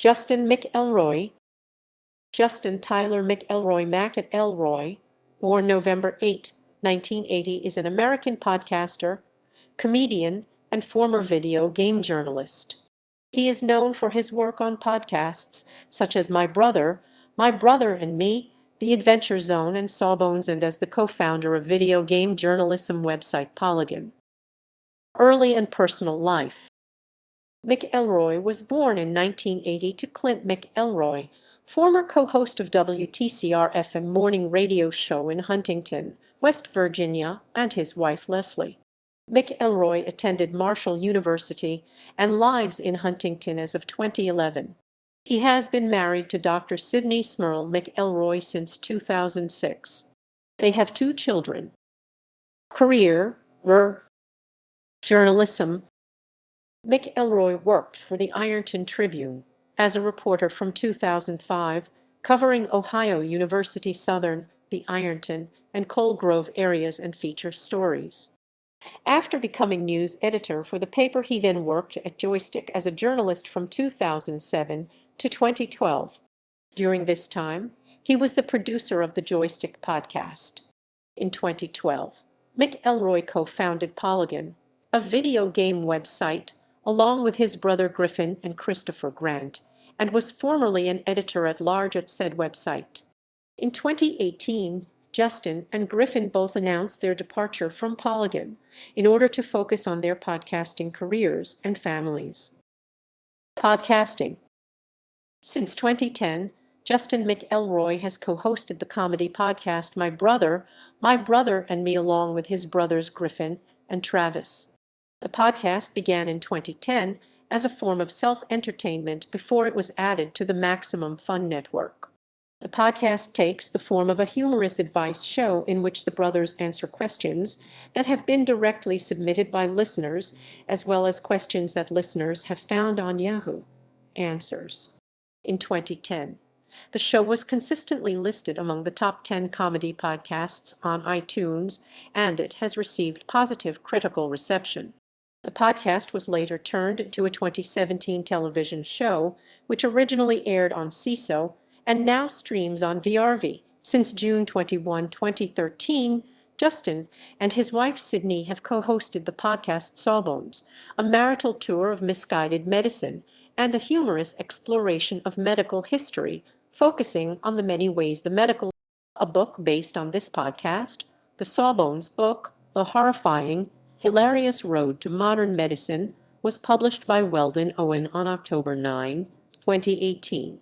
Justin McElroy. Justin Tyler McElroy, born November 8, 1980, is an American podcaster, comedian, and former video game journalist. He is known for his work on podcasts such as My Brother and Me, The Adventure Zone, and Sawbones, and as the co-founder of video game journalism website Polygon. Early and personal life. McElroy was born in 1980 to Clint McElroy, former co-host of WTCR-FM morning radio show in Huntington, West Virginia, and his wife Leslie. McElroy attended Marshall University and lives in Huntington as of 2011. He has been married to Dr. Sydney Smurl McElroy since 2006. They have 2 children. Career: journalism. McElroy worked for the Ironton Tribune as a reporter from 2005, covering Ohio University Southern, the Ironton, and Coal Grove areas and feature stories. After becoming news editor for the paper, he then worked at Joystick as a journalist from 2007 to 2012. During this time, he was the producer of the Joystick podcast. In 2012, McElroy co-founded Polygon, a video game website, along with his brother Griffin and Christopher Grant, and was formerly an editor-at-large at said website. In 2018, Justin and Griffin both announced their departure from Polygon in order to focus on their podcasting careers and families. Podcasting. Since 2010, Justin McElroy has co-hosted the comedy podcast My Brother and Me, along with his brothers Griffin and Travis. The podcast began in 2010 as a form of self-entertainment before it was added to the Maximum Fun network. The podcast takes the form of a humorous advice show in which the brothers answer questions that have been directly submitted by listeners, as well as questions that listeners have found on Yahoo Answers. In 2010, the show was consistently listed among the top 10 comedy podcasts on iTunes, and it has received positive critical reception. The podcast was later turned into a 2017 television show, which originally aired on CISO and now streams on VRV. Since June 21, 2013, Justin and his wife Sydney have co-hosted the podcast Sawbones, a marital tour of misguided medicine and a humorous exploration of medical history, focusing on the many ways the medical. A book based on this podcast, the Sawbones book, The Horrifying, Hilarious Road to Modern Medicine, was published by Weldon Owen on October 9, 2018.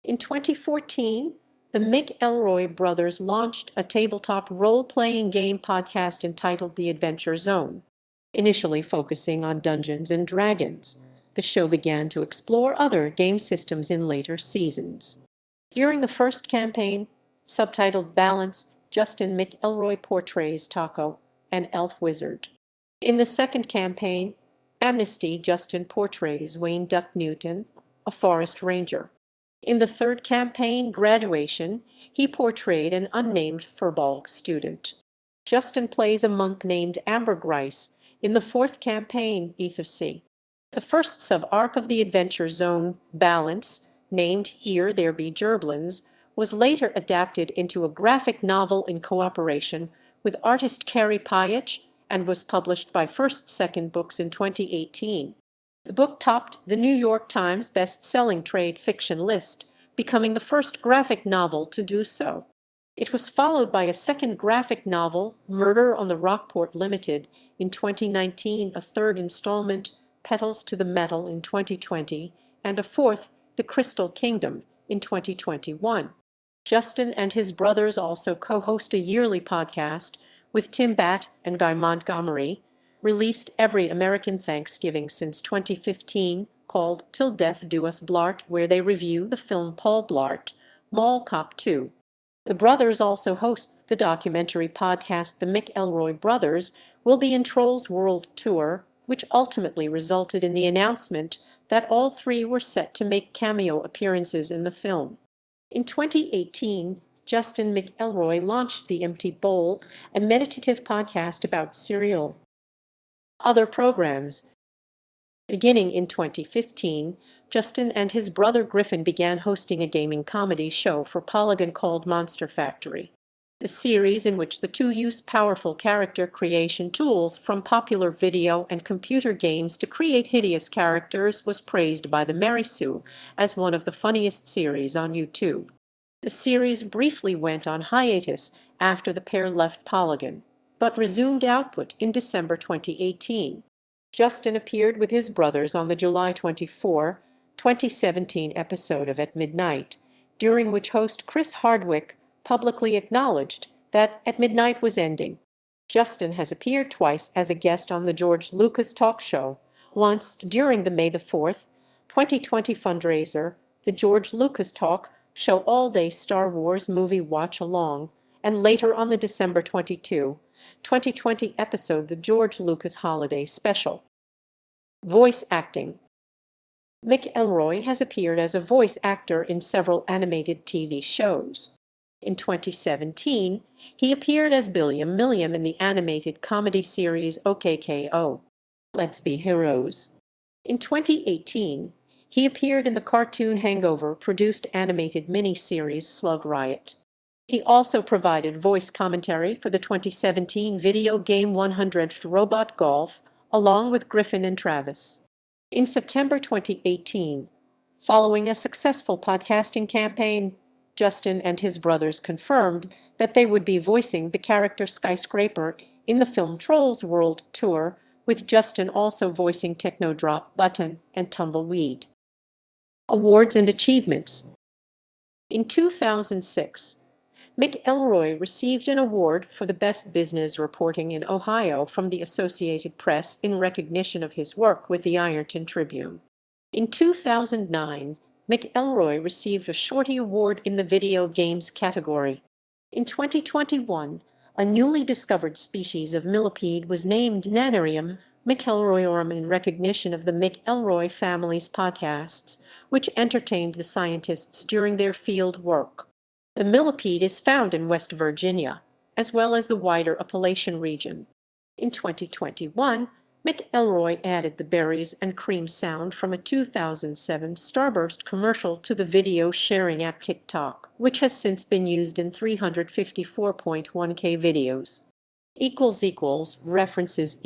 In 2014, the McElroy brothers launched a tabletop role-playing game podcast entitled The Adventure Zone. Initially focusing on Dungeons and Dragons, the show began to explore other game systems in later seasons. During the first campaign, subtitled Balance, Justin McElroy portrays Taco, an elf wizard. In the second campaign, Amnesty, Justin portrays Wayne Duck Newton, a forest ranger. In the third campaign, Graduation, he portrayed an unnamed Furbolg student. Justin plays a monk named Ambergrice in the fourth campaign, Ether. The first sub-arc of the Adventure Zone, Balance, named Here There Be Gerblins, was later adapted into a graphic novel in cooperation with artist Carrie Payich and was published by First Second Books in 2018. The book topped the New York Times best-selling trade fiction list, becoming the first graphic novel to do so. It was followed by a second graphic novel, Murder on the Rockport Limited, in 2019, a third installment, Petals to the Metal, in 2020, and a fourth, The Crystal Kingdom, in 2021. Justin and his brothers also co-host a yearly podcast with Tim Batt and Guy Montgomery, released every American Thanksgiving since 2015, called Till Death Do Us Blart, where they review the film Paul Blart, Mall Cop 2. The brothers also host the documentary podcast The McElroy Brothers Will Be in Trolls World Tour, which ultimately resulted in the announcement that all 3 were set to make cameo appearances in the film. In 2018, Justin McElroy launched The Empty Bowl, a meditative podcast about cereal. Other programs. Beginning in 2015, Justin and his brother Griffin began hosting a gaming comedy show for Polygon called Monster Factory. The series, in which the two use powerful character creation tools from popular video and computer games to create hideous characters, was praised by the Mary Sue as one of the funniest series on YouTube. The series briefly went on hiatus after the pair left Polygon, but resumed output in December 2018. Justin appeared with his brothers on the July 24, 2017 episode of At Midnight, during which host Chris Hardwick publicly acknowledged that At Midnight was ending. Justin has appeared twice as a guest on the George Lucas talk show, once during the May 4th, 2020 fundraiser, the George Lucas Talk Show All-Day Star Wars Movie Watch-Along, and later on the December 22, 2020 episode, the George Lucas Holiday Special. Voice acting. McElroy has appeared as a voice actor in several animated TV shows. In 2017, he appeared as Billiam Milliam in the animated comedy series OKKO, Let's Be Heroes. In 2018, he appeared in the cartoon Hangover-produced animated mini-series Slug Riot. He also provided voice commentary for the 2017 video game 100th Robot Golf, along with Griffin and Travis. In September 2018, following a successful podcasting campaign, Justin and his brothers confirmed that they would be voicing the character Skyscraper in the film Trolls World Tour, with Justin also voicing Technodrop, Button, and Tumbleweed. Awards and achievements. In 2006, McElroy received an award for the Best Business Reporting in Ohio from the Associated Press in recognition of his work with the Ironton Tribune. In 2009, McElroy received a Shorty Award in the video games category. In 2021, a newly discovered species of millipede was named Nanarium McElroyorum in recognition of the McElroy family's podcasts, which entertained the scientists during their field work. The millipede is found in West Virginia, as well as the wider Appalachian region. In 2021, McElroy added the berries and cream sound from a 2007 Starburst commercial to the video sharing app TikTok, which has since been used in 354.1K videos. References